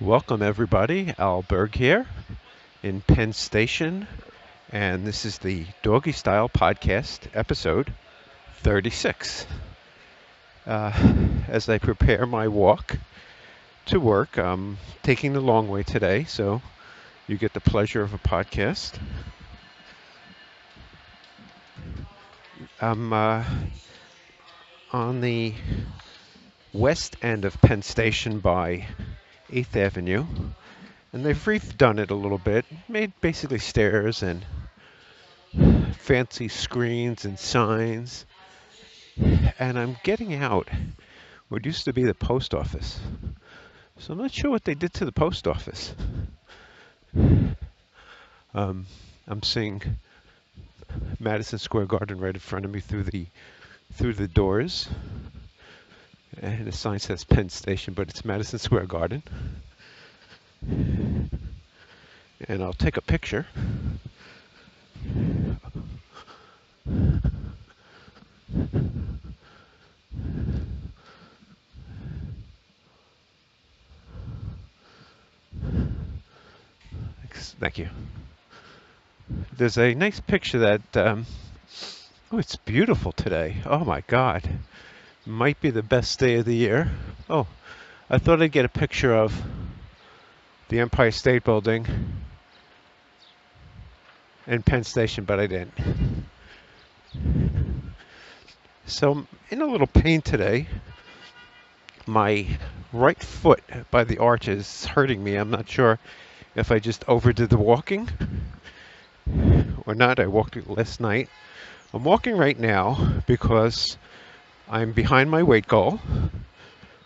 Welcome everybody, Al Berg here in Penn Station, and this is the Doggy Style Podcast, episode 36. Uh, as I prepare my walk to work, I'm taking the long way today, so you get the pleasure of a podcast. I'm on the west end of Penn Station by 8th Avenue, and they've redone it a little bit, made basically stairs and fancy screens and signs, and I'm getting out what used to be the post office. So I'm not sure what they did to the post office. Um, I'm seeing Madison Square Garden right in front of me through the doors, and the sign says Penn Station, but it's Madison Square Garden. And I'll take a picture. Thank you. There's a nice picture that, oh, it's beautiful today. Oh my God. Might be the best day of the year. Oh, I thought I'd get a picture of the Empire State Building and Penn Station, but I didn't. So I'm in a little pain today. My right foot by the arch is hurting me. I'm not sure if I just overdid the walking or not. I walked last night. I'm walking right now because I'm behind my weight goal,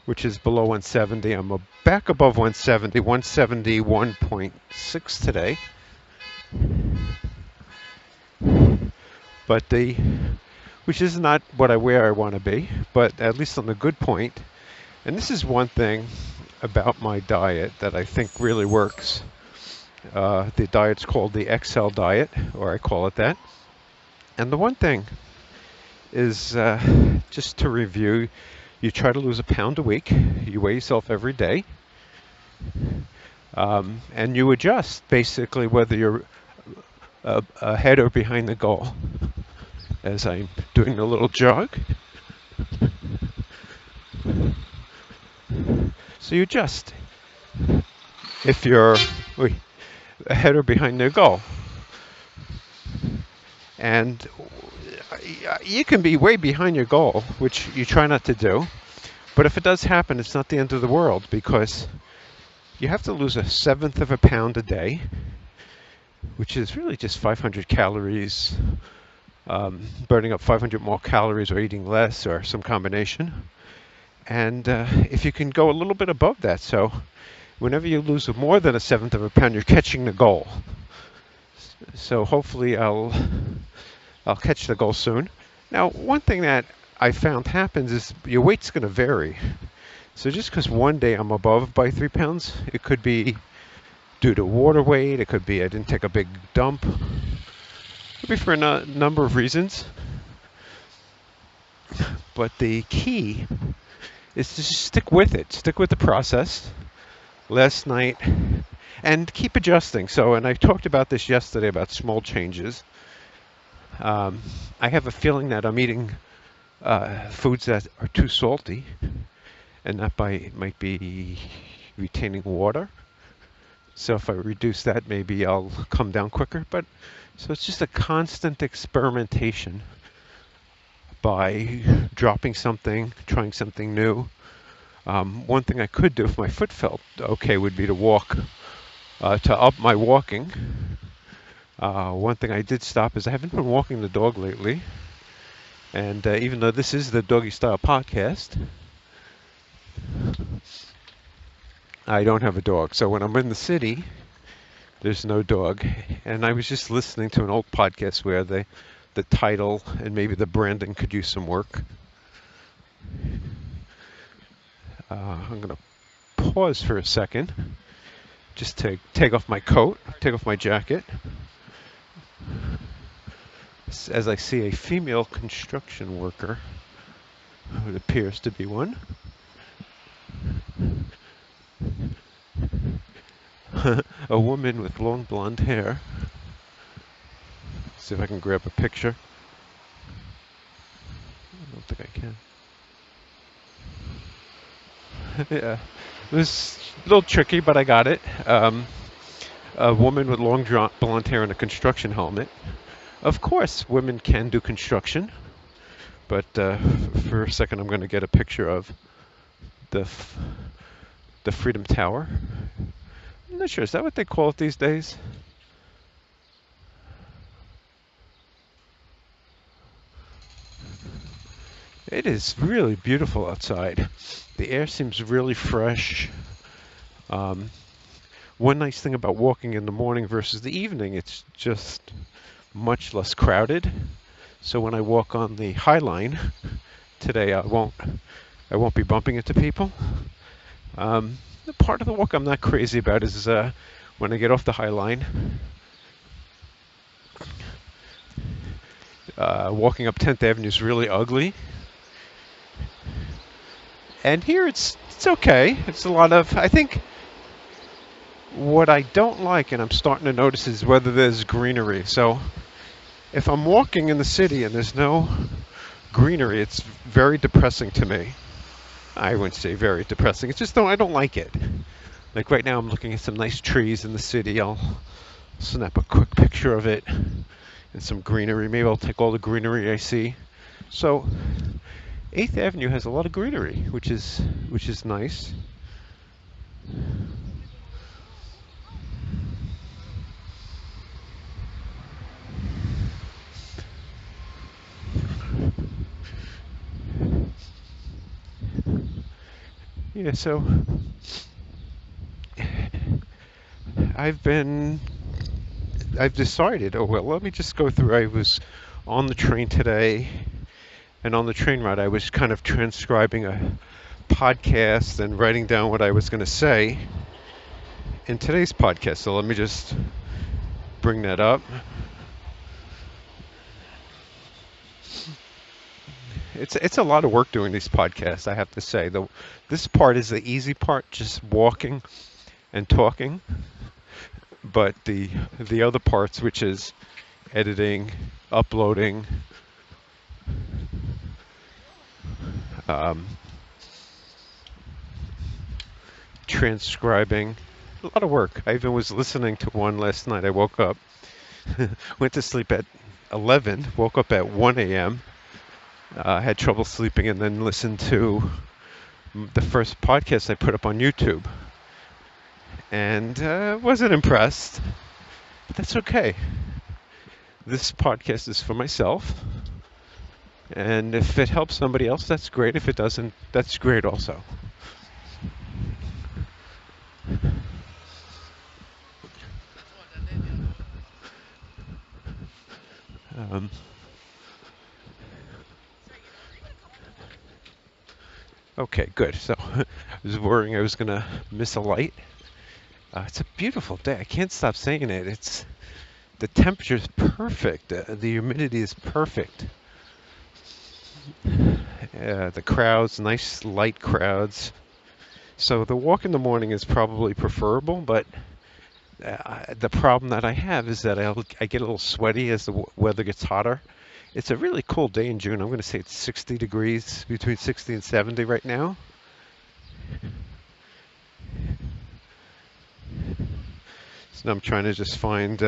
which is below 170. I'm back above 170, 171.6 today. But which is not where I want to be, but at least on the good point. And this is one thing about my diet that I think really works. The diet's called the XL diet, or I call it that. And the one thing is, just to review, you try to lose a pound a week. You weigh yourself every day. And you adjust, basically, whether you're ahead or behind the goal. As I'm doing a little jog. So you adjust if you're ahead or behind the goal. And you can be way behind your goal, which you try not to do. But if it does happen, it's not the end of the world, because you have to lose 1/7 of a pound a day, which is really just 500 calories, burning up 500 more calories or eating less or some combination. And if you can go a little bit above that, so whenever you lose more than 1/7 of a pound, you're catching the goal. So hopefully I'll catch the goal soon. Now, one thing that I found happens is your weight's going to vary. So just because one day I'm above by 3 pounds, it could be due to water weight, it could be I didn't take a big dump, it could be for a number of reasons. But the key is to stick with it, stick with the process. Last night, and keep adjusting. So, and I talked about this yesterday about small changes. I have a feeling that I'm eating foods that are too salty, and that might be retaining water. So if I reduce that, maybe I'll come down quicker. But so it's just a constant experimentation by dropping something, trying something new. One thing I could do if my foot felt okay would be to walk, to up my walking. One thing I did stop is I haven't been walking the dog lately. And even though this is the Doggy Style Podcast, I don't have a dog. So when I'm in the city, there's no dog. And I was just listening to an old podcast where the title and maybe the branding could use some work. I'm going to pause for a second just to take off my coat, take off my jacket, as I see a female construction worker, who appears to be one. a woman with long blonde hair. See if I can grab a picture. I don't think I can. Yeah, it was a little tricky, but I got it. A woman with long blonde hair and a construction helmet. Of course, women can do construction, but for a second, I'm going to get a picture of the the Freedom Tower. I'm not sure. Is that what they call it these days? It is really beautiful outside. The air seems really fresh. Um, One nice thing about walking in the morning versus the evening, it's just much less crowded. So when I walk on the High Line today, I won't be bumping into people. The part of the walk I'm not crazy about is when I get off the High Line, walking up 10th Avenue is really ugly. And here it's okay. It's a lot of, I think, what I don't like, and I'm starting to notice, is whether there's greenery. So if I'm walking in the city and there's no greenery, it's very depressing to me. I wouldn't say very depressing. It's just I don't like it. Like right now I'm looking at some nice trees in the city. I'll snap a quick picture of it and some greenery. Maybe I'll take all the greenery I see. So 8th Avenue has a lot of greenery, which is nice. Yeah, so I've decided, oh well, let me just go through. I was on the train today, and on the train ride I was kind of transcribing a podcast and writing down what I was going to say in today's podcast. So let me just bring that up. It's a lot of work doing these podcasts, I have to say. This part is the easy part, just walking and talking. But the other parts, which is editing, uploading, transcribing, a lot of work. I even was listening to one last night. I woke up, went to sleep at 11, woke up at 1 a.m., had trouble sleeping, and then listened to the first podcast I put up on YouTube. And wasn't impressed, but that's okay. This podcast is for myself, and if it helps somebody else, that's great. If it doesn't, that's great also. Okay, good. So I was worrying I was going to miss a light. It's a beautiful day. I can't stop saying it. The temperature is perfect. The humidity is perfect. The crowds, nice light crowds. So the walk in the morning is probably preferable, but the problem that I have is that I get a little sweaty as the weather gets hotter. It's a really cool day in June. I'm going to say it's 60 degrees, between 60 and 70 right now. So now I'm trying to just find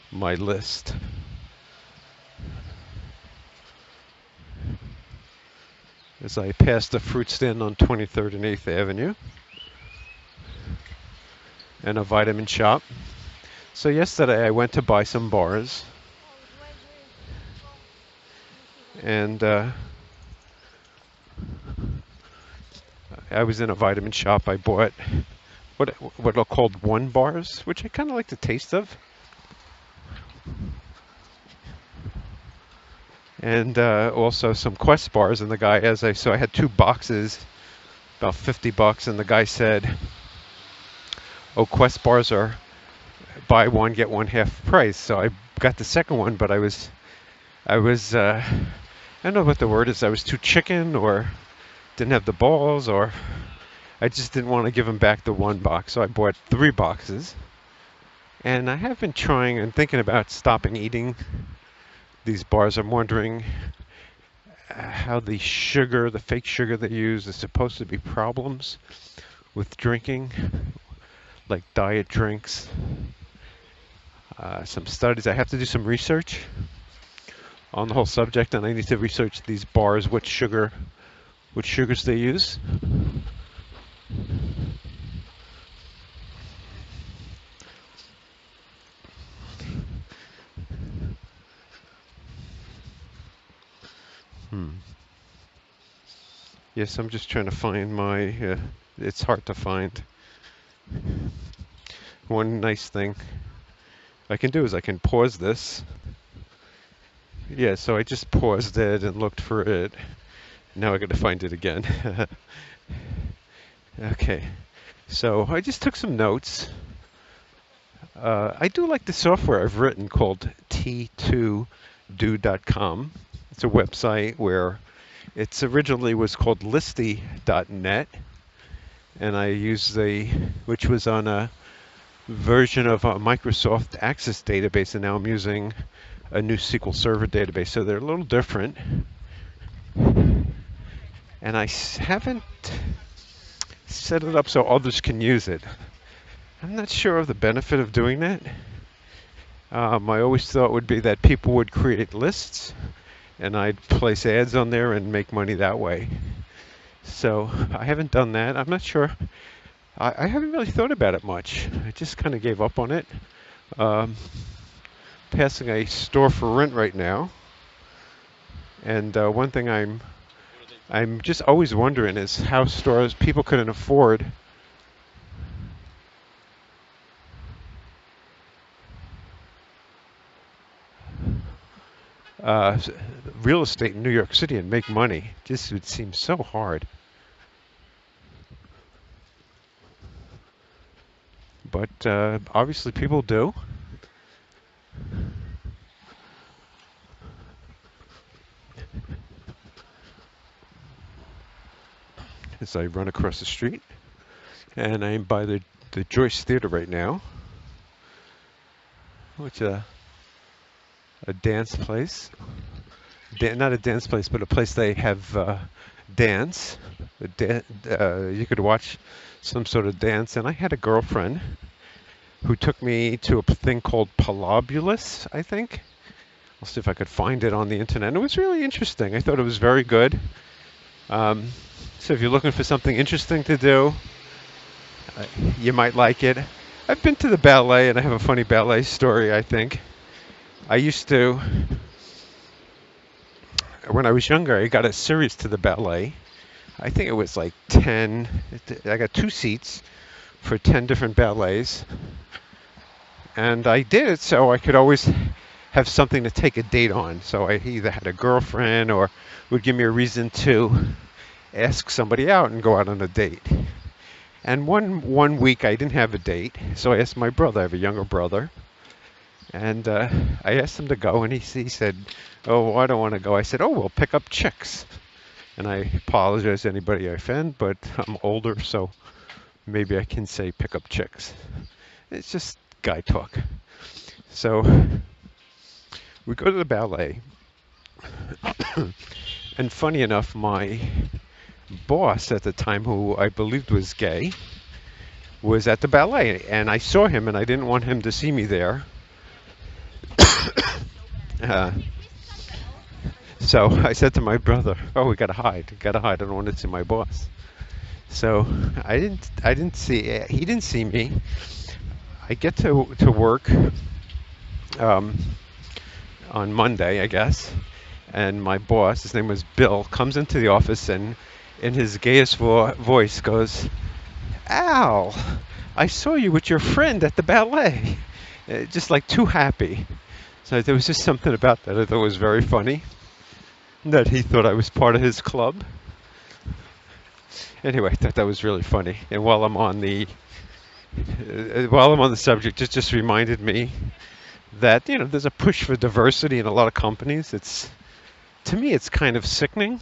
my list. As I pass the fruit stand on 23rd and 8th Avenue and a vitamin shop. So yesterday I went to buy some bars, and I was in a vitamin shop. I bought what are called One bars, which I kind of like the taste of. And also some Quest bars, and the guy, so I had 2 boxes, about $50, and the guy said, "Oh, Quest bars are buy one get one half price." So I got the second one, but I was I don't know what the word is. I was too chicken, or didn't have the balls, or I just didn't want to give him back the one box, so I bought 3 boxes. And I have been trying and thinking about stopping eating these bars. I'm wondering how the sugar, the fake sugar they use, is supposed to be problems with drinking, like diet drinks. Some studies. I have to do some research on the whole subject, and I need to research these bars, what sugars they use. Yes, I'm just trying to find my. It's hard to find. One nice thing I can do is I can pause this. Yeah, so I just paused it and looked for it. Now I got to find it again. Okay, so I just took some notes. I do like the software I've written called T2do.com. It's a website where it's originally was called listy.net, and I used which was on a version of a Microsoft Access database, and now I'm using a new SQL Server database, so they're a little different. And I haven't set it up so others can use it. I'm not sure of the benefit of doing that. I always thought would be that people would create lists, and I'd place ads on there and make money that way. So I haven't done that. I'm not sure. I haven't really thought about it much. I just kind of gave up on it. Passing a store for rent right now, and one thing I'm just always wondering is how people couldn't afford real estate in New York City and make money. Just would seem so hard. But obviously people do. As I run across the street, and I'm by the Joyce Theater right now, which is a dance place. Not a dance place, but a place they have dance. You could watch some sort of dance, and I had a girlfriend who took me to a thing called Palobulus, I think. I'll see if I could find it on the internet. It was really interesting. I thought it was very good. So if you're looking for something interesting to do, you might like it. I've been to the ballet, and I have a funny ballet story, I think. I used to, when I was younger, I got a series to the ballet. I think it was like 10. I got 2 seats for 10 different ballets. And I did it so I could always have something to take a date on. So I either had a girlfriend or would give me a reason to ask somebody out and go out on a date. And one week I didn't have a date, so I asked my brother. I have a younger brother. And I asked him to go, and he said, "Oh, I don't want to go." I said, "Oh, we'll pick up chicks." And I apologize to anybody I offend, but I'm older, so maybe I can say pick up chicks. It's just guy talk. So we go to the ballet. And funny enough, my boss at the time, who I believed was gay, was at the ballet. And I saw him, and I didn't want him to see me there. So I said to my brother, "Oh, we gotta hide. Gotta hide. I don't want to see my boss." So I didn't see. He didn't see me. I get to work on Monday, I guess, and my boss, his name was Bill, comes into the office and in his gayest voice goes, "Al, I saw you with your friend at the ballet." Just like too happy. So there was just something about that I thought was very funny, that he thought I was part of his club. Anyway, I thought that was really funny. And while I'm on the subject, it just reminded me that there's a push for diversity in a lot of companies. To me, it's kind of sickening.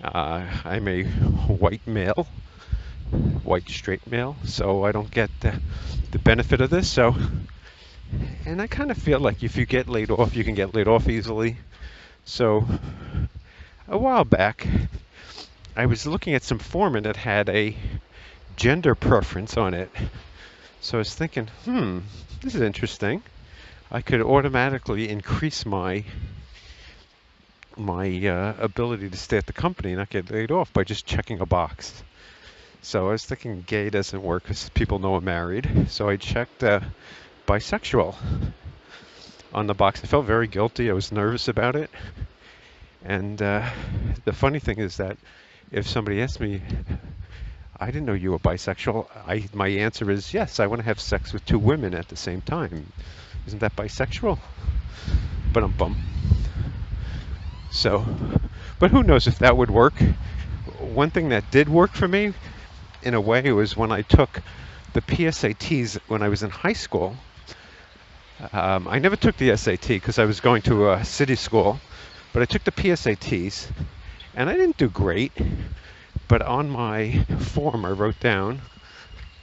I'm a white male, white straight male, so I don't get the benefit of this. So, and I kind of feel like if you get laid off, you can get laid off easily. So, a while back, I was looking at some foreman that had a gender preference on it. So I was thinking, this is interesting. I could automatically increase my ability to stay at the company and not get laid off by just checking a box. So I was thinking gay doesn't work because people know I'm married. So I checked bisexual on the box. I felt very guilty. I was nervous about it. And the funny thing is that if somebody asked me, I didn't know you were bisexual, my answer is yes, I want to have sex with two women at the same time. Isn't that bisexual? But I'm bummed. So, but who knows if that would work. One thing that did work for me, in a way, was when I took the PSATs when I was in high school. I never took the SAT because I was going to a city school, but I took the PSATs, and I didn't do great. But on my form, I wrote down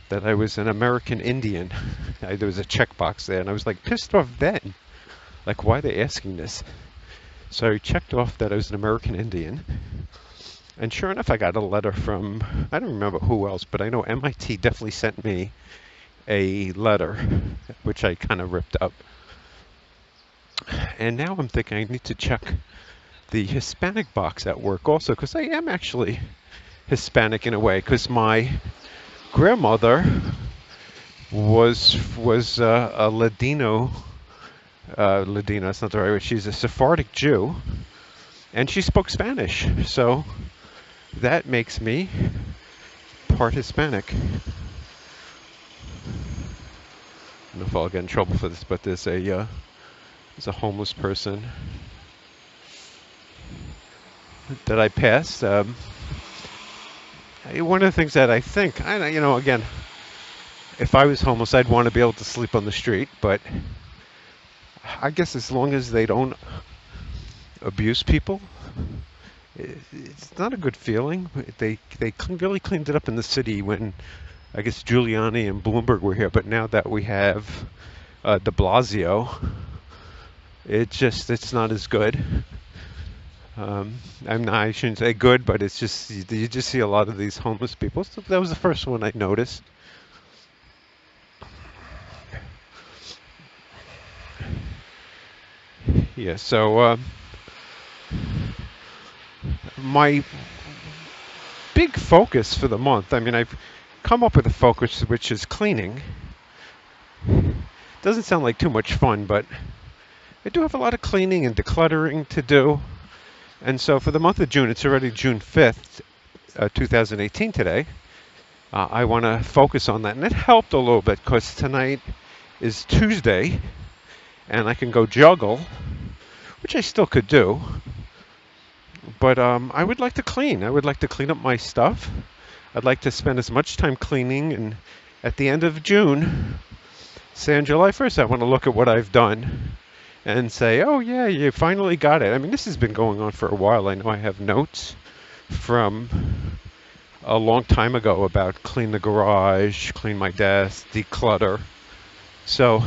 that I was an American Indian. There was a checkbox there, and I was like pissed off then. Like, why are they asking this? So I checked off that I was an American Indian. And sure enough, I got a letter from, I don't remember who else, but I know MIT definitely sent me a letter, which I kind of ripped up. And now I'm thinking I need to check the Hispanic box at work also, because I am actually Hispanic in a way, because my grandmother was a Ladino. Ladino, that's not the right word. She's a Sephardic Jew, and she spoke Spanish, so that makes me part Hispanic. I don't know if I'll get in trouble for this, but there's a homeless person that I passed. One of the things that I think, again, if I was homeless, I'd want to be able to sleep on the street, but I guess as long as they don't abuse people, it's not a good feeling. They really cleaned it up in the city when I guess Giuliani and Bloomberg were here, but now that we have de Blasio, it's not as good. I shouldn't say good, but it's just you just see a lot of these homeless people. So that was the first one I noticed. Yeah, so my big focus for the month, I've come up with a focus which is cleaning. Doesn't sound like too much fun, but I do have a lot of cleaning and decluttering to do. And so for the month of June, it's already June 5th, 2018 today, I want to focus on that. And it helped a little bit because tonight is Tuesday, and I can go juggle, which I still could do. But I would like to clean. I would like to clean up my stuff. I'd like to spend as much time cleaning. And at the end of June, say on July 1st, I want to look at what I've done and say, oh, yeah, you finally got it. This has been going on for a while. I know I have notes from a long time ago about clean the garage, clean my desk, declutter. So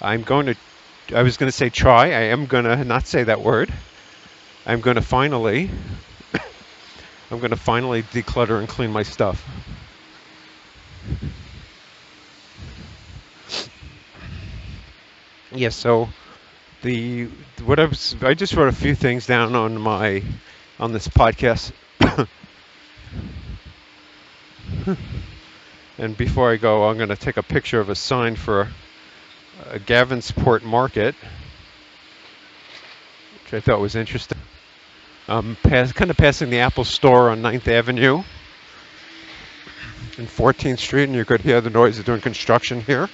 I was going to say try. I am going to not say that word. I'm going to finally declutter and clean my stuff. Yeah, so I just wrote a few things down on this podcast. And before I go, I'm going to take a picture of a sign for Gavinsport Market, which I thought was interesting. Kind of passing the Apple Store on 9th Avenue and 14th Street, and you could hear the noise of doing construction here.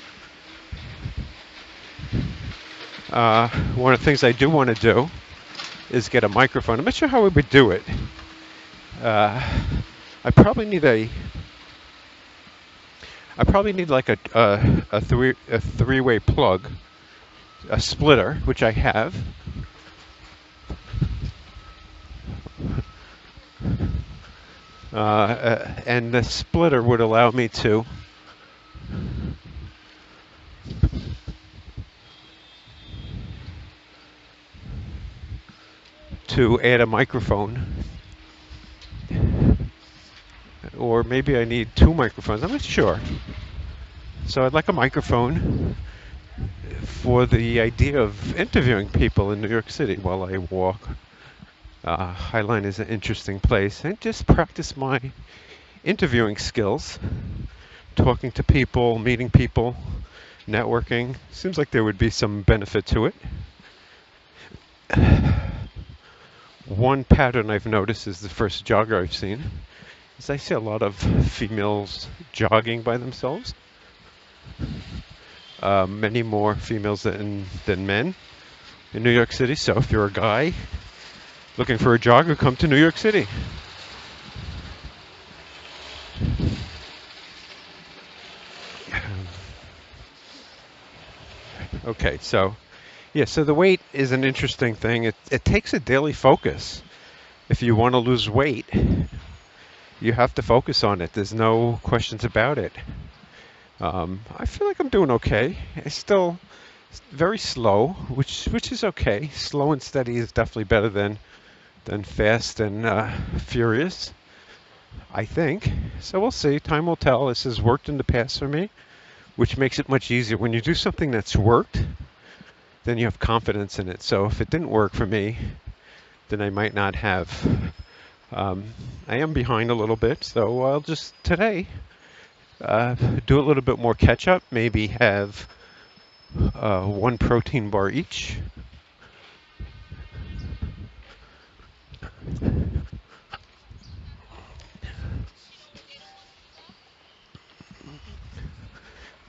One of the things I do want to do is get a microphone. I'm not sure how we would do it. I probably need like a three-way plug, a splitter, which I have. and the splitter would allow me to add a microphone, or maybe I need two microphones. I'm not sure. So I'd like a microphone for the idea of interviewing people in New York City while I walk. Highline is an interesting place, and just practice my interviewing skills, talking to people, meeting people, networking. Seems like there would be some benefit to it. One pattern I've noticed is the first jogger I've seen is I see a lot of females jogging by themselves. Many more females than men in New York City. So if you're a guy looking for a jogger, come to New York City. Okay, so yeah, so the weight is an interesting thing. It takes a daily focus. If you want to lose weight, you have to focus on it. There's no questions about it. I feel like I'm doing okay. It's still very slow, which is okay. Slow and steady is definitely better than fast and furious, I think. So we'll see. Time will tell. This has worked in the past for me, which makes it much easier. When you do something that's worked, then you have confidence in it. So if it didn't work for me, then I might not have. I am behind a little bit, so I'll just today do a little bit more catch up. Maybe have one protein bar each.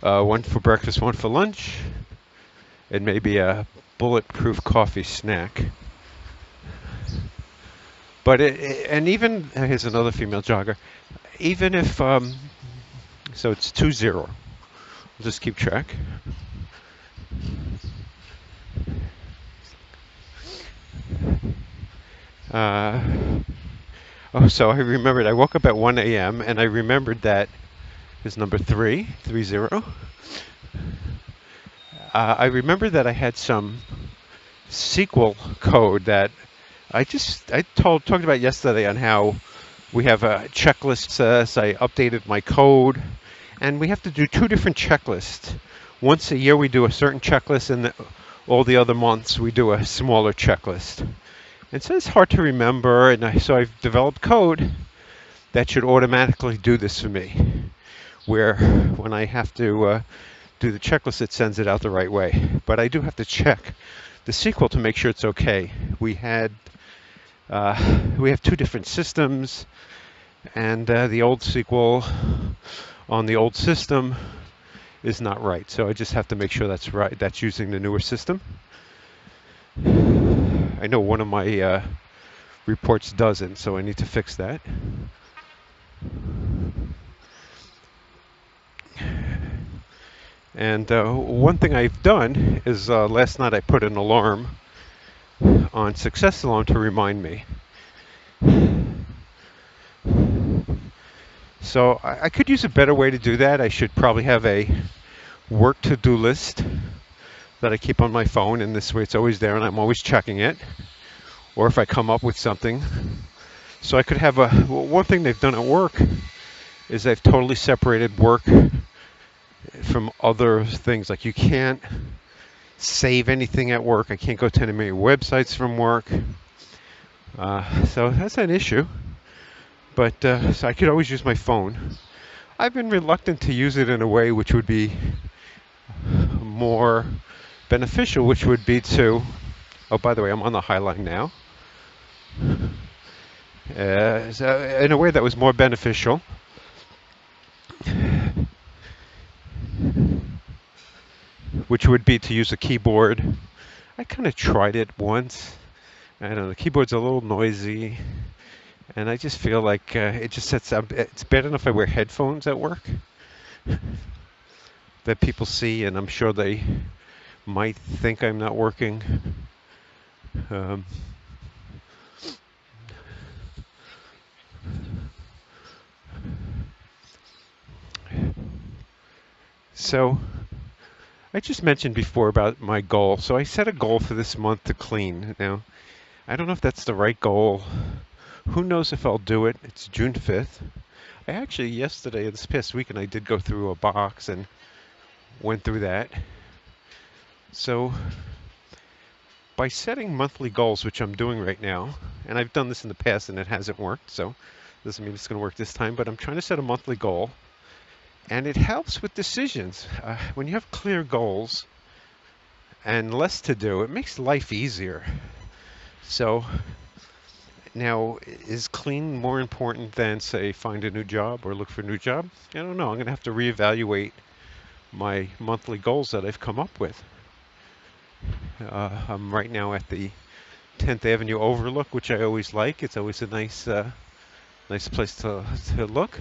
One for breakfast, one for lunch, and maybe a bulletproof coffee snack. But and even here's another female jogger. Even if so, it's 2-0. I'll just keep track. Oh, so I remembered. I woke up at 1 a.m. and I remembered that is number 3-0. I remember that I had some SQL code that I talked about yesterday on how we have a checklist. Says I updated my code, and we have to do two different checklists. Once a year we do a certain checklist, and all the other months we do a smaller checklist. And so it's hard to remember, and so I've developed code that should automatically do this for me, where when I have to do the checklist, it sends it out the right way. But I do have to check the SQL to make sure it's okay. We have two different systems, and the old SQL on the old system is not right. So I just have to make sure that's right. That's using the newer system. I know one of my reports doesn't, so I need to fix that. And one thing I've done is last night I put an alarm on Success Alarm to remind me. So I could use a better way to do that. I should probably have a work to-do list that I keep on my phone, and this way it's always there and I'm always checking it. Or if I come up with something. So I could have one thing they've done at work is they've totally separated work from other things. Like you can't save anything at work. I can't go to any of my websites from work. So that's an issue. But so I could always use my phone. I've been reluctant to use it in a way which would be more beneficial, which would be to, oh, by the way, I'm on the Highline now. So in a way that was more beneficial. Which would be to use a keyboard. I kind of tried it once. I don't know, the keyboard's a little noisy. And I just feel like it just sets up. It's bad enough I wear headphones at work that people see, and I'm sure they might think I'm not working. So I just mentioned before about my goal. So I set a goal for this month to clean. Now, I don't know if that's the right goal. Who knows if I'll do it? It's June 5th. I actually, yesterday, this past weekend, I did go through a box and went through that. So by setting monthly goals, which I'm doing right now, and I've done this in the past and it hasn't worked, so doesn't mean it's going to work this time, but I'm trying to set a monthly goal, and it helps with decisions. When you have clear goals and less to do, it makes life easier. So now, is clean more important than, say, find a new job or look for a new job? I don't know. I'm going to have to reevaluate my monthly goals that I've come up with. I'm right now at the 10th Avenue Overlook, which I always like. It's always a nice place to look.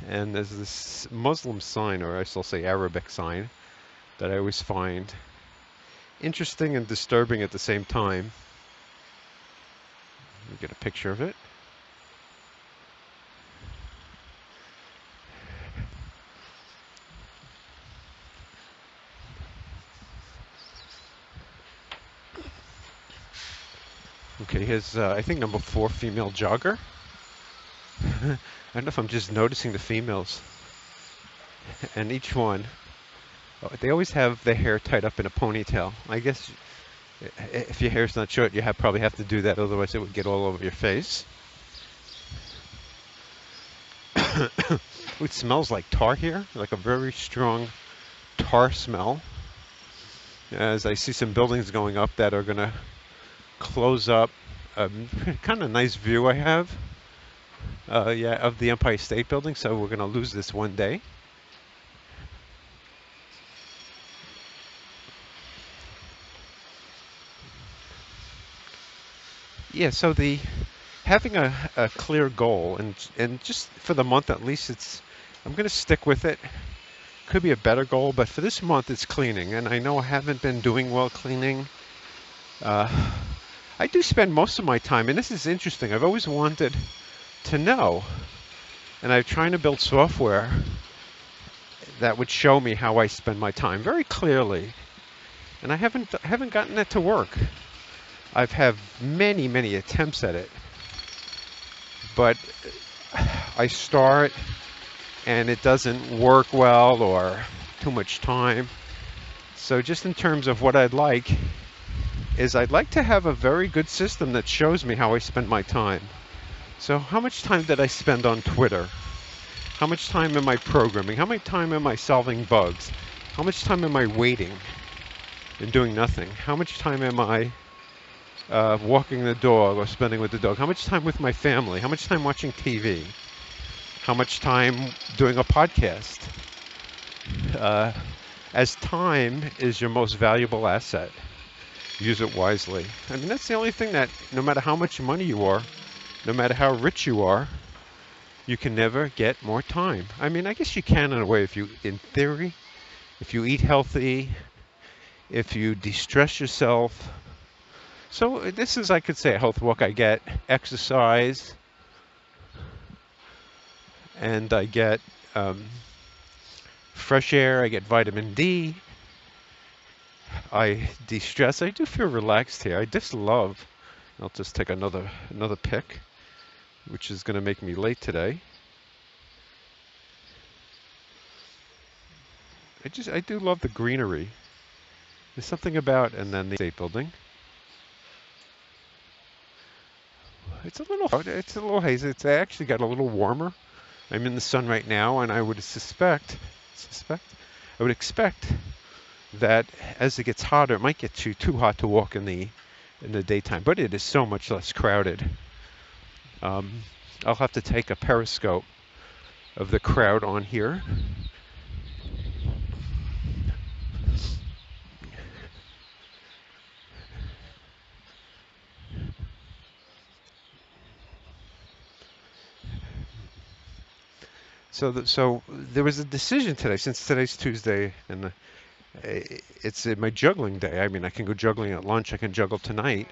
And there's this Muslim sign, or I shall say Arabic sign, that I always find interesting and disturbing at the same time. Let me get a picture of it. Okay, here's, I think, number 4 female jogger. I don't know if I'm just noticing the females. And each one, they always have their hair tied up in a ponytail. I guess if your hair's not short, you probably have to do that, otherwise it would get all over your face. It smells like tar here, like a very strong tar smell. As I see some buildings going up that are going to close up. Kind of nice view I have, of the Empire State Building, so we're going to lose this one day. Yeah, so having a clear goal and just for the month at least, I'm going to stick with it. Could be a better goal, but for this month it's cleaning, and I know I haven't been doing well cleaning. I do spend most of my time, and this is interesting, I've always wanted to know, and I'm trying to build software that would show me how I spend my time very clearly, and I haven't gotten it to work. I've had many attempts at it, but I start and it doesn't work well, or too much time. So just in terms of what I'd like to have a very good system that shows me how I spend my time. So how much time did I spend on Twitter? How much time am I programming? How much time am I solving bugs? How much time am I waiting and doing nothing? How much time am I walking the dog or spending with the dog? How much time with my family? How much time watching TV? How much time doing a podcast? As time is your most valuable asset, use it wisely. I mean, that's the only thing that, no matter how much money you are, no matter how rich you are, you can never get more time. I mean, I guess you can in a way, in theory, if you eat healthy, if you de-stress yourself. So this is, I could say, a health walk. I get exercise, and I get fresh air, I get vitamin D, I de-stress. I do feel relaxed here. I just love, I'll just take another pic, which is going to make me late today. I do love the greenery. There's something about, and then the state building. It's a little hazy. It's actually got a little warmer. I'm in the sun right now, and I would expect that as it gets hotter, it might get too hot to walk in the daytime, but it is so much less crowded. I'll have to take a periscope of the crowd on here. So there was a decision today, since today's Tuesday, and it's my juggling day. I mean, I can go juggling at lunch. I can juggle tonight.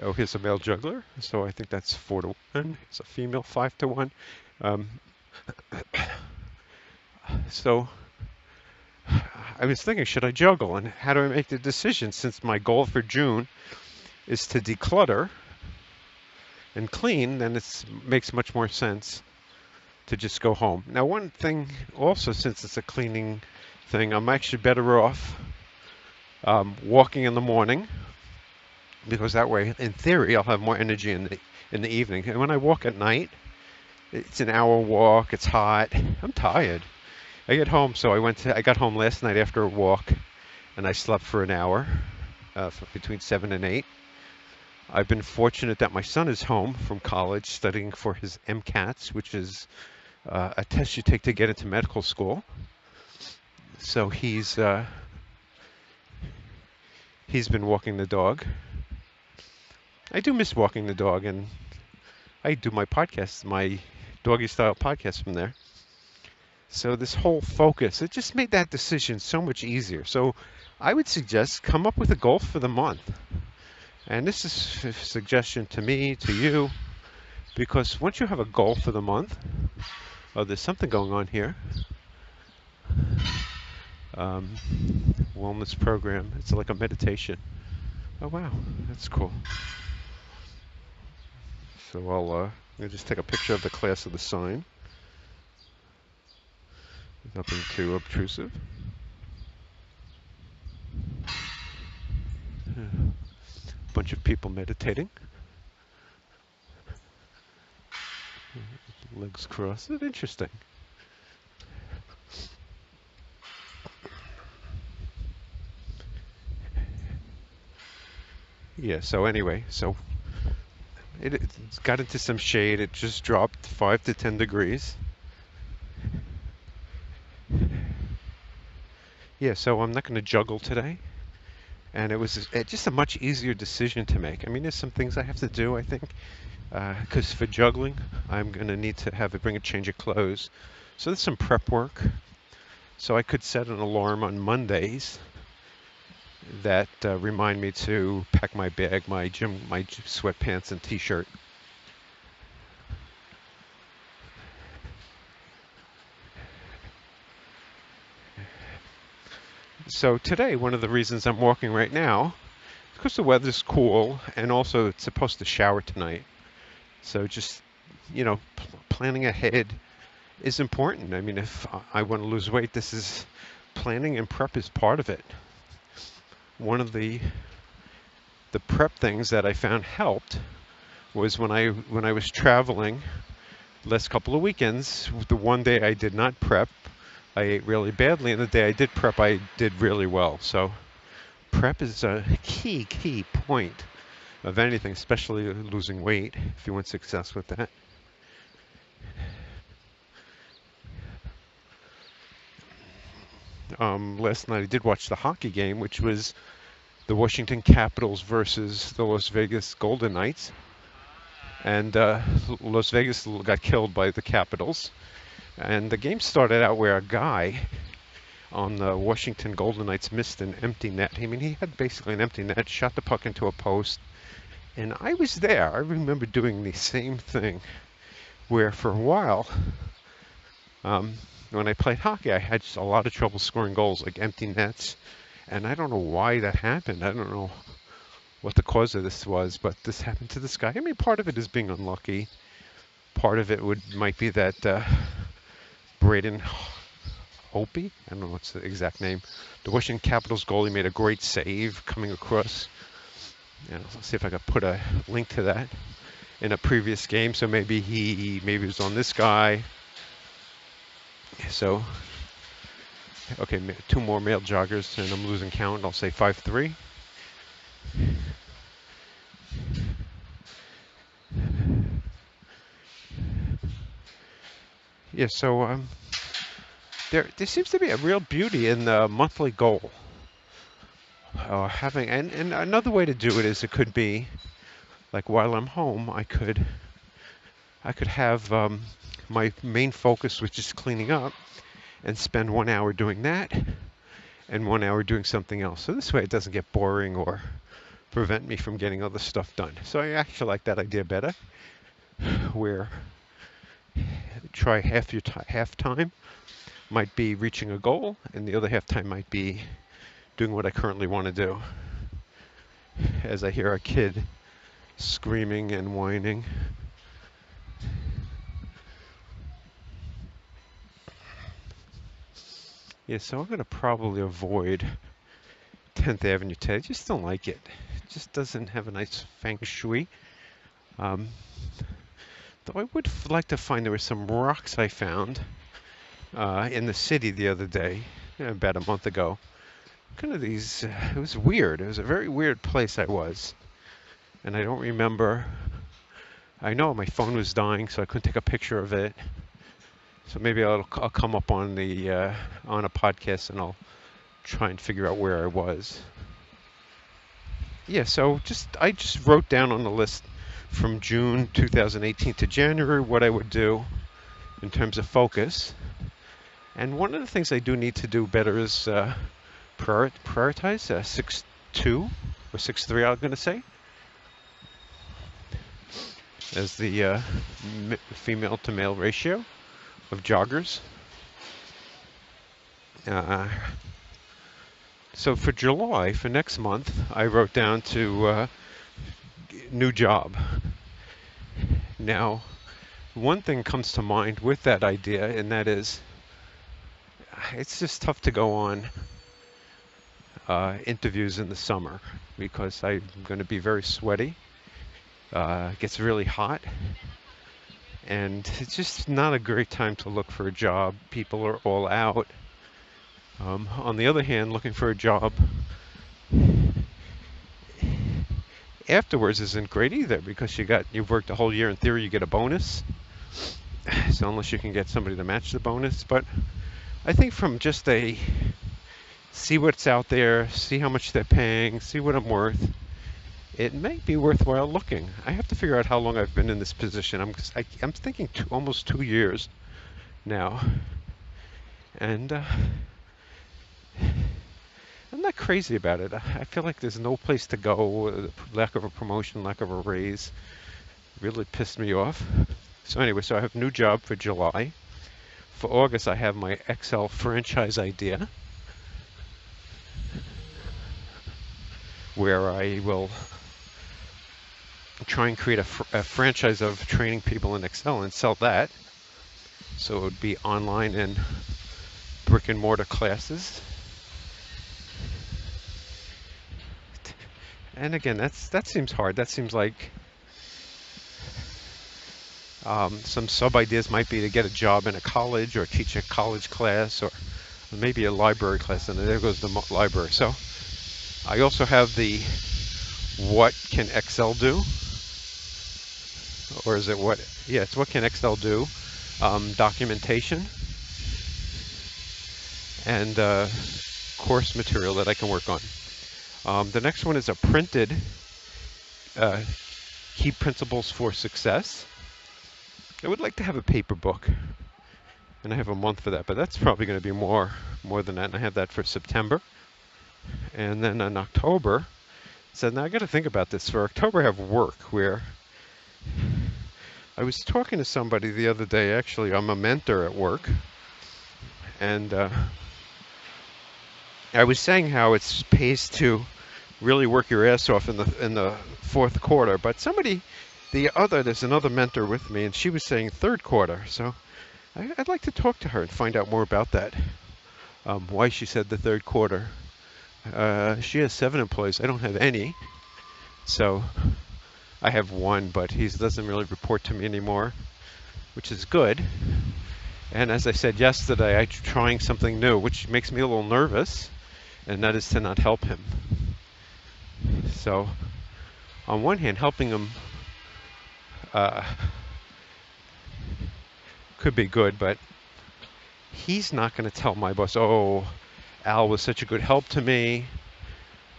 Oh, here's a male juggler. So I think that's 4-1. It's a female 5-1. So I was thinking, should I juggle and how do I make the decision since my goal for June is to declutter and clean, then it makes much more sense to just go home. Now, one thing also, since it's a cleaning thing, I'm actually better off walking in the morning because that way, in theory, I'll have more energy in the evening. And when I walk at night, it's an hour walk. It's hot. I'm tired. I get home, so I got home last night after a walk, and I slept for an hour, between 7 and 8. I've been fortunate that my son is home from college studying for his MCATs, which is a test you take to get into medical school. So he's been walking the dog. I do miss walking the dog, and I do my podcast, my doggy style podcast from there. So this whole focus, it just made that decision so much easier. So I would suggest come up with a goal for the month. And this is a suggestion to me, to you, because once you have a goal for the month, oh, there's something going on here. Wellness program. It's like a meditation. Oh, wow. That's cool. So I'll just take a picture of the class of the sign. Nothing too obtrusive. Bunch of people meditating. Legs crossed. Interesting. Yeah, so anyway, it's got into some shade. It just dropped 5 to 10 degrees. Yeah, so I'm not going to juggle today. And it was just a much easier decision to make. I mean, there's some things I have to do, I think, because for juggling, I'm going to need to bring a change of clothes. So there's some prep work. So I could set an alarm on Mondays that remind me to pack my bag, my sweatpants and t-shirt. So today, one of the reasons I'm walking right now is because the weather's cool, and also it's supposed to shower tonight. So just, planning ahead is important. I mean, if I want to lose weight, planning and prep is part of it. One of the prep things that I found helped was when I was traveling last couple of weekends. The one day I did not prep, I ate really badly, and the day I did prep, I did really well. So prep is a key point of anything, especially losing weight, if you want success with that. Last night I did watch the hockey game, which was the Washington Capitals versus the Las Vegas Golden Knights. And Las Vegas got killed by the Capitals. And the game started out where a guy on the Washington Golden Knights missed an empty net. I mean, he had basically an empty net, shot the puck into a post. And I was there. I remember doing the same thing where for a while, when I played hockey, I had just a lot of trouble scoring goals, like empty nets. And I don't know why that happened. I don't know what the cause of this was, but this happened to this guy. I mean, part of it is being unlucky. Part of it might be that Braden Opie, I don't know what's the exact name, the Washington Capitals goalie made a great save coming across. And I'll see if I can put a link to that in a previous game. So maybe he was on this guy. So, okay, 2 more male joggers, and I'm losing count. I'll say 5-3. Yeah, so there seems to be a real beauty in the monthly goal. Having and another way to do it is it could be like while I'm home, I could have my main focus, which is cleaning up, and spend 1 hour doing that and 1 hour doing something else. So this way it doesn't get boring or prevent me from getting other stuff done. So I actually like that idea better, where Try half time might be reaching a goal, and the other half time might be doing what I currently want to do. As I hear a kid screaming and whining. Yeah, so I'm going to probably avoid 10th Avenue today. I just don't like it. It just doesn't have a nice feng shui. Um, though I would like to find there were some rocks I found in the city the other day, about a month ago. Kind of these, it was weird. It was a very weird place I was. And I don't remember. I know my phone was dying, so I couldn't take a picture of it. So maybe I'll come up on the on a podcast and I'll try and figure out where I was. Yeah, so I just wrote down on the list from June 2018 to January what I would do in terms of focus. And one of the things I do need to do better is prioritize 6-2 or 6-3, I'm going to say, as the female to male ratio of joggers. So for July, for next month, I wrote down to new job. Now, one thing comes to mind with that idea, and that is it's just tough to go on interviews in the summer because I'm going to be very sweaty. It gets really hot, and it's just not a great time to look for a job. People are all out. On the other hand, looking for a job afterwards isn't great either because you've worked a whole year. In theory, you get a bonus. So unless you can get somebody to match the bonus, but I think from just see what's out there, see how much they're paying, see what I'm worth, it may be worthwhile looking. I have to figure out how long I've been in this position. I'm thinking almost 2 years now, and I'm not crazy about it. I feel like there's no place to go. Lack of a promotion, lack of a raise, really pissed me off. So anyway, so I have a new job for July. For August, I have my XL franchise idea, where I will try and create a franchise of training people in Excel and sell that. So it would be online and brick and mortar classes. And again, that seems hard. That seems like some sub-ideas might be to get a job in a college or teach a college class or maybe a library class, and there goes the library. So I also have the what can Excel do? Or is it what? Yeah, it's what can Excel do? Documentation and course material that I can work on. The next one is a printed Key Principles for Success. I would like to have a paper book, and I have a month for that, but that's probably going to be more than that, and I have that for September. And then in October, so now I got to think about this. For October, I have work where I was talking to somebody the other day. Actually, I'm a mentor at work, and I was saying how it pays to really work your ass off in the fourth quarter. But there's another mentor with me, and she was saying third quarter. So I'd like to talk to her and find out more about that. Why she said the third quarter. She has 7 employees. I don't have any. So I have one, but he doesn't really report to me anymore, which is good. And as I said yesterday, I'm trying something new, which makes me a little nervous, and that is to not help him. So on one hand, helping him could be good, but he's not going to tell my boss, oh, Al was such a good help to me.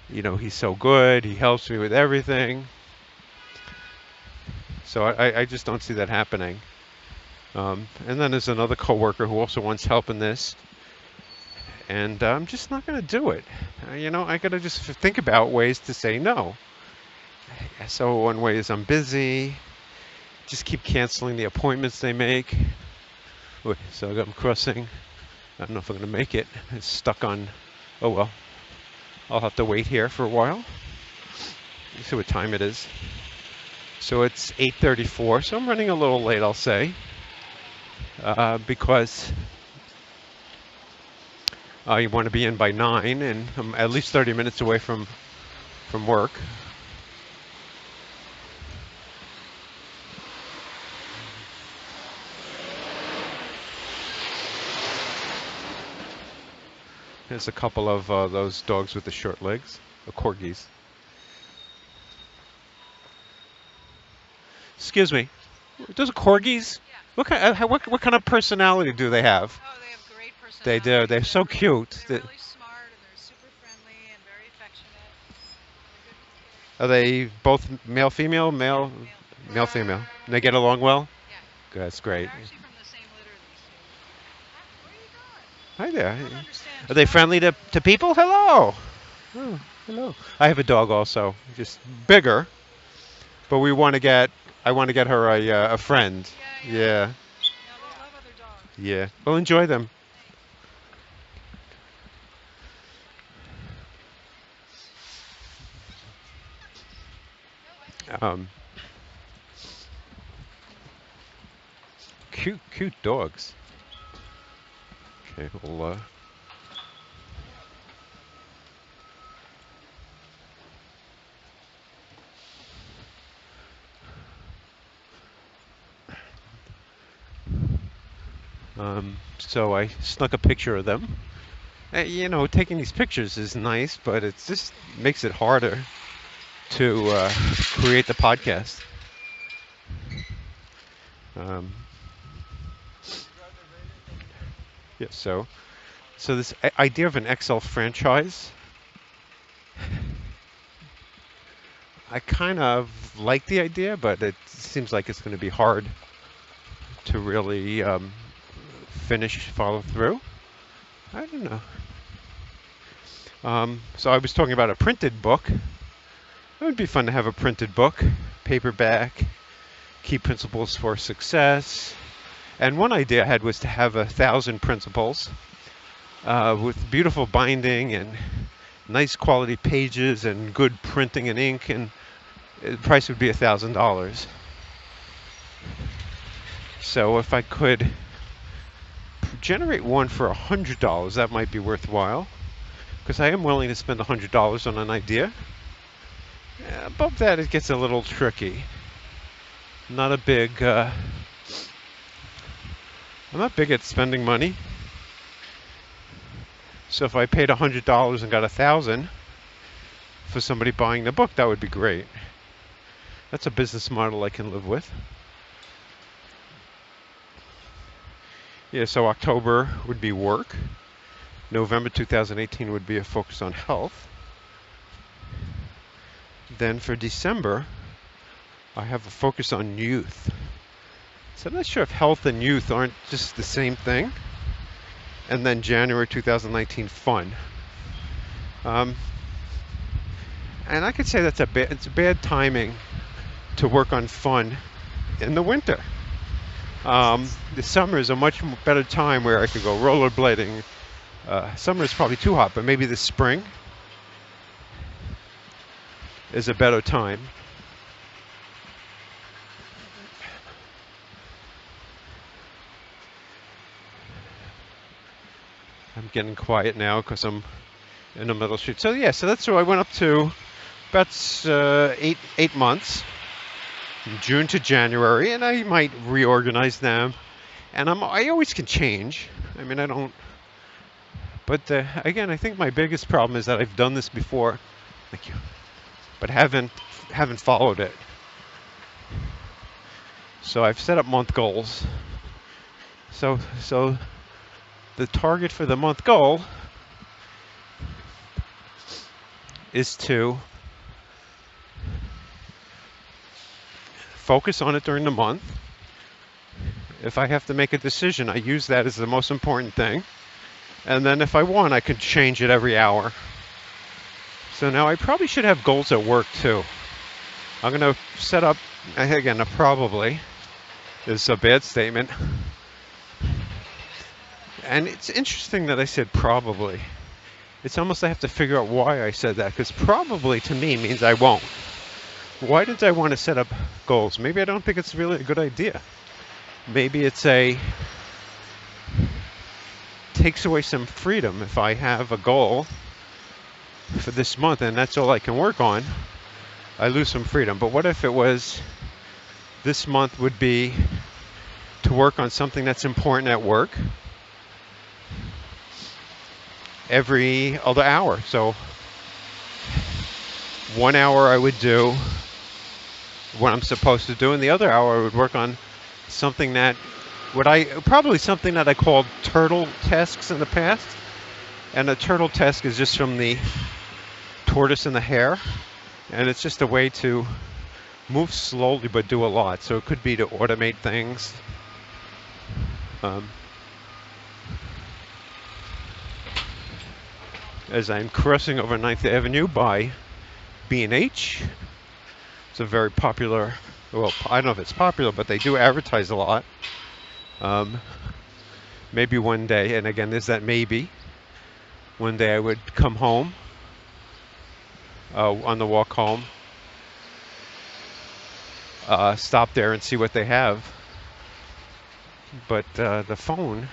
You know, he's so good. He helps me with everything. So I just don't see that happening. And then there's another coworker who also wants help in this. And I'm just not going to do it. I got to just think about ways to say no. So one way is I'm busy. just keep canceling the appointments they make. Wait, so I'm crossing. I don't know if I'm going to make it. It's stuck on. Oh well. I'll have to wait here for a while. Let's see what time it is. So it's 8:34. So I'm running a little late, I'll say, because you want to be in by 9, and I'm at least 30 minutes away from work. There's a couple of those dogs with the short legs, the corgis. Excuse me. Those are corgis? Yeah. What kind of personality do they have? Oh, they have great personality. They do. They're so cute. They're really smart and they're super friendly and very affectionate. Are they both male, female, male, male, female? And they get along well? Yeah. Good, that's great. They're actually from the same litter, these two. Where are you going? Hi there. I don't understand. Are they friendly to people? Hello. Oh, hello. I have a dog also, just bigger, but I want to get her a friend. Yeah. Yeah. Yeah, they love other dogs. Yeah. Well, enjoy them. Um, cute dogs. Okay, we'll so I snuck a picture of them. You know, taking these pictures is nice, but it just makes it harder to create the podcast. Yeah, so this idea of an XL franchise, I kind of like the idea, but it seems like it's going to be hard to really follow through. I don't know. So I was talking about a printed book. It would be fun to have a printed book, paperback, key principles for success. And one idea I had was to have 1,000 principles with beautiful binding and nice quality pages and good printing and ink, and the price would be $1,000. So if I could generate one for $100, that might be worthwhile, because I am willing to spend $100 on an idea. Above that, it gets a little tricky. Not a big. I'm not big at spending money. So if I paid $100 and got 1,000 for somebody buying the book, that would be great. That's a business model I can live with. Yeah, so October would be work. November 2018 would be a focus on health. Then for December, I have a focus on youth. So I'm not sure if health and youth aren't just the same thing. And then January 2019, fun. And I could say it's bad timing to work on fun in the winter. The summer is a much better time where I could go rollerblading. Summer is probably too hot, but maybe the spring is a better time. I'm getting quiet now because I'm in the middle street. So yeah, so that's where I went up to about 8 months, from June to January, and I might reorganize them. And I always can change. I mean, I don't. But again, I think my biggest problem is that I've done this before. Thank you. But haven't followed it. So I've set up month goals. So the target for the month goal is to focus on it during the month. If I have to make a decision, I use that as the most important thing. And then if I want, I could change it every hour. So now I probably should have goals at work too. I'm going to set up, again, probably, is a bad statement. And it's interesting that I said probably. It's almost I have to figure out why I said that, because probably to me means I won't. Why did I want to set up goals? Maybe I don't think it's really a good idea. Maybe it's a takes away some freedom if I have a goal for this month and that's all I can work on. I lose some freedom. But what if it was this month would be to work on something that's important at work every other hour? So 1 hour I would do what I'm supposed to do, and the other hour I would work on something that probably something that I called turtle tasks in the past. And a turtle task is just from the tortoise and the hare, and it's just a way to move slowly but do a lot. So it could be to automate things. As I'm crossing over 9th Avenue by B&H, it's a very popular, well, I don't know if it's popular, but they do advertise a lot. Maybe one day, and again, there's that maybe, one day I would come home, on the walk home, stop there and see what they have. But the phone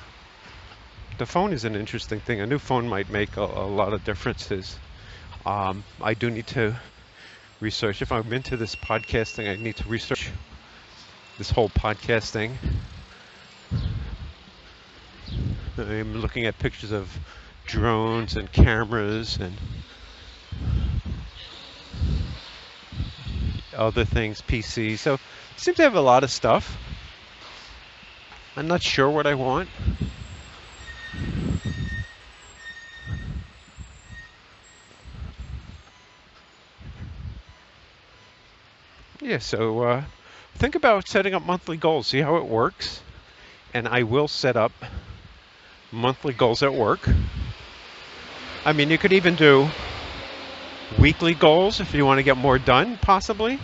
is an interesting thing. A new phone might make a lot of differences. I do need to research. If I'm into this podcasting, I need to research this whole podcasting. I'm looking at pictures of drones and cameras and other things, PCs. So I seem to have a lot of stuff. I'm not sure what I want. Yeah, so think about setting up monthly goals. See how it works. And I will set up monthly goals at work. I mean, you could even do weekly goals if you want to get more done, possibly.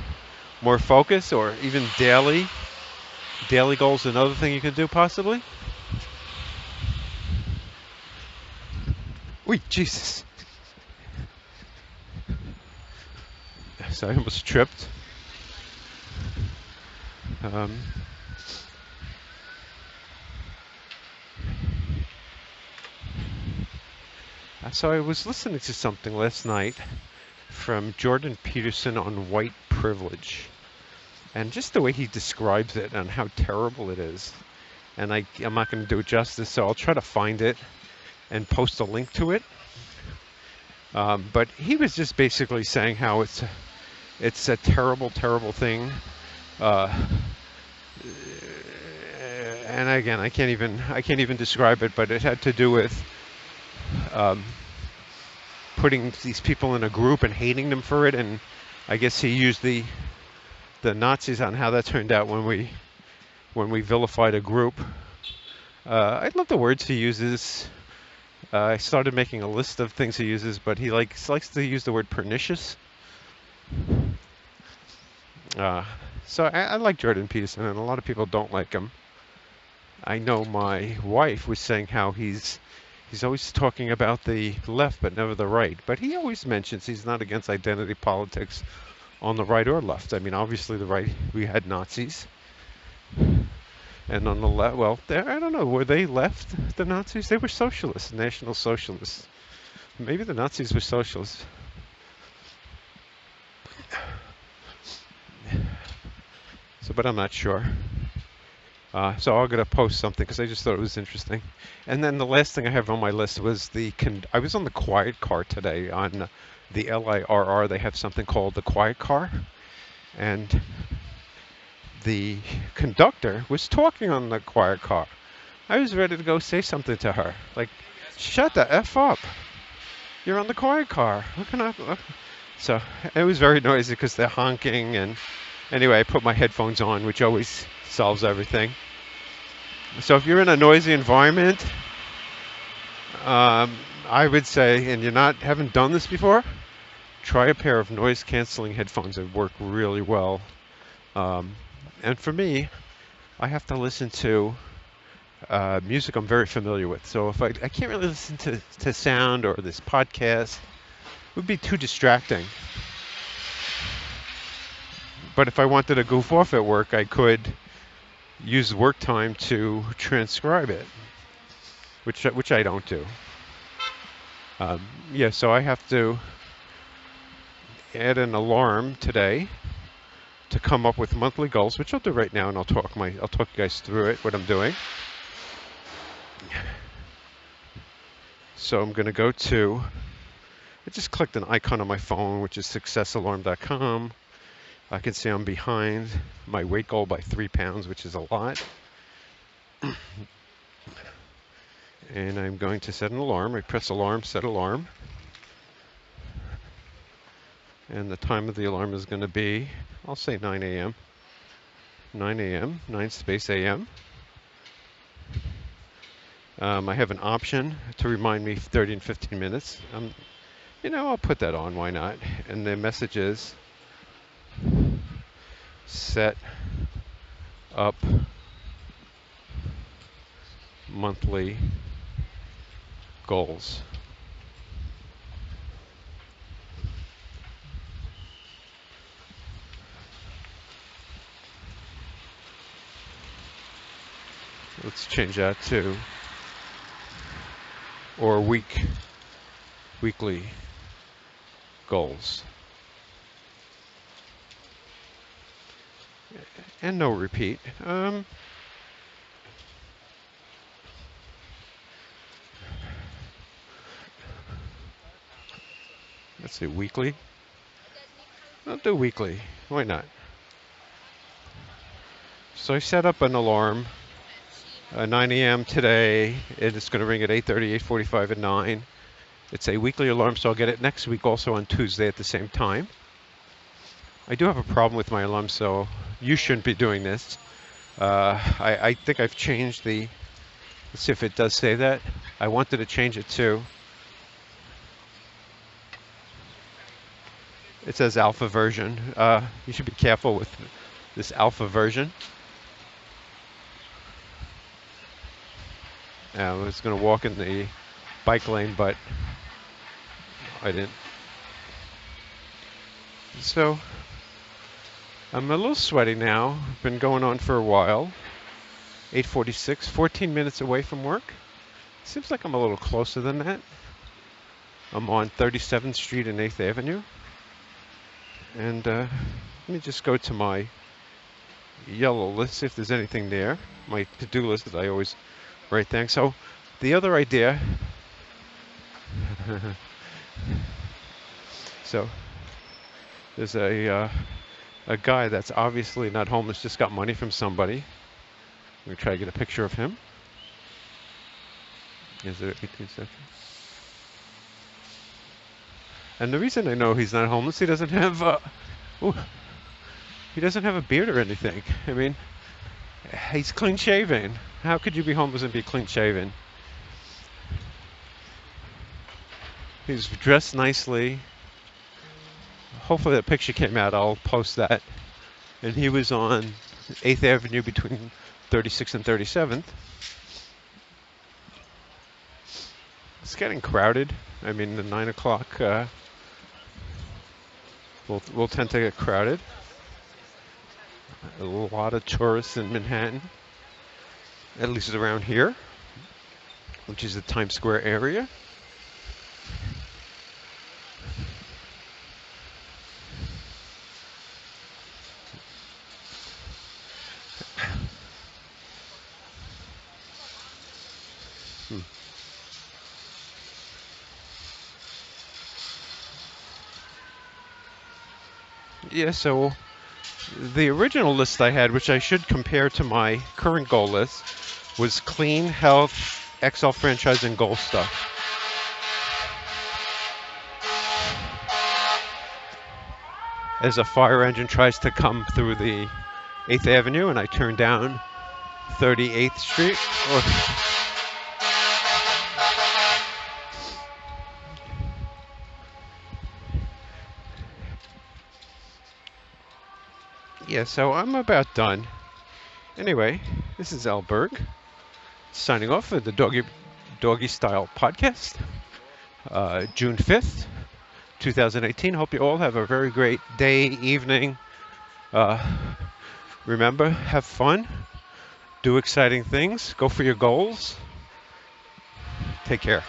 More focus, or even daily goals, another thing you can do, possibly. Wait, Jesus. So I almost tripped. So I was listening to something last night from Jordan Peterson on white privilege, and just the way he describes it and how terrible it is. And I'm not going to do it justice, so I'll try to find it and post a link to it. But he was just basically saying how it's a terrible, terrible thing. And again, I can't even describe it, but it had to do with putting these people in a group and hating them for it. And I guess he used the Nazis on how that turned out when we vilified a group. I love the words he uses. I started making a list of things he uses, but he likes to use the word pernicious. So I like Jordan Peterson, and a lot of people don't like him. I know my wife was saying how he's always talking about the left but never the right. But he always mentions he's not against identity politics on the right or left. I mean, obviously the right, we had Nazis. And on the left, well, I don't know, were they left, the Nazis? They were socialists, National Socialists. Maybe the Nazis were socialists. So, but I'm not sure. So I'm going to post something because I just thought it was interesting. And then the last thing I have on my list was I was on the Quiet Car today on the LIRR. They have something called the Quiet Car. And the conductor was talking on the Quiet Car. I was ready to go say something to her. Like, shut the F up. You're on the Quiet Car. What can I... So it was very noisy because they're honking. And anyway, I put my headphones on, which always solves everything. So if you're in a noisy environment, I would say, and haven't done this before, try a pair of noise canceling headphones that work really well. And for me, I have to listen to music I'm very familiar with. So if I can't really listen to sound or this podcast, it would be too distracting. But if I wanted to goof off at work, I could use work time to transcribe it, which I don't do. Yeah, so I have to add an alarm today to come up with monthly goals, which I'll do right now, and I'll talk you guys through it, what I'm doing. So I'm going to go to, I just clicked an icon on my phone, which is successalarm.com. I can see I'm behind my weight goal by 3 pounds, which is a lot. And I'm going to set an alarm. I press alarm, set alarm. And the time of the alarm is going to be, I'll say 9 a.m. 9 a.m., 9 space a.m. I have an option to remind me 30 and 15 minutes. I'll put that on, why not? And the message is set up monthly goals. Let's change that to, or weekly goals. And no repeat. Let's see, weekly. I'll do weekly. Why not? So I set up an alarm, 9 a.m. today. It's going to ring at 8:30, 8:45, and 9. It's a weekly alarm, so I'll get it next week also on Tuesday at the same time. I do have a problem with my alarm, so you shouldn't be doing this. I think I've changed the, let's see if it does say that. I wanted to change it to, it says alpha version. You should be careful with this alpha version. I was going to walk in the bike lane, but I didn't. So I'm a little sweaty now. Been going on for a while. 8:46, 14 minutes away from work. Seems like I'm a little closer than that. I'm on 37th Street and 8th Avenue. And let me just go to my yellow list, see if there's anything there. My to-do list that I always write things. So the other idea, so there's a guy that's obviously not homeless, just got money from somebody. I'm going to try to get a picture of him. Is there 18 seconds? And the reason I know he's not homeless, he doesn't have he doesn't have a beard or anything. I mean, he's clean shaven. How could you be homeless and be clean shaven? He's dressed nicely. Hopefully that picture came out. I'll post that. And he was on 8th Avenue between 36th and 37th. It's getting crowded. I mean, the 9 o'clock will tend to get crowded. A lot of tourists in Manhattan, at least around here, which is the Times Square area. Yeah, so the original list I had, which I should compare to my current goal list, was clean, health, XL franchise, and goal stuff. As a fire engine tries to come through the 8th Avenue, and I turn down 38th Street. Yeah, so I'm about done. Anyway, this is Alberg signing off for the Doggy Style podcast, June 5th, 2018. Hope you all have a very great day, evening. Uh, Remember, have fun, do exciting things, go for your goals. Take care.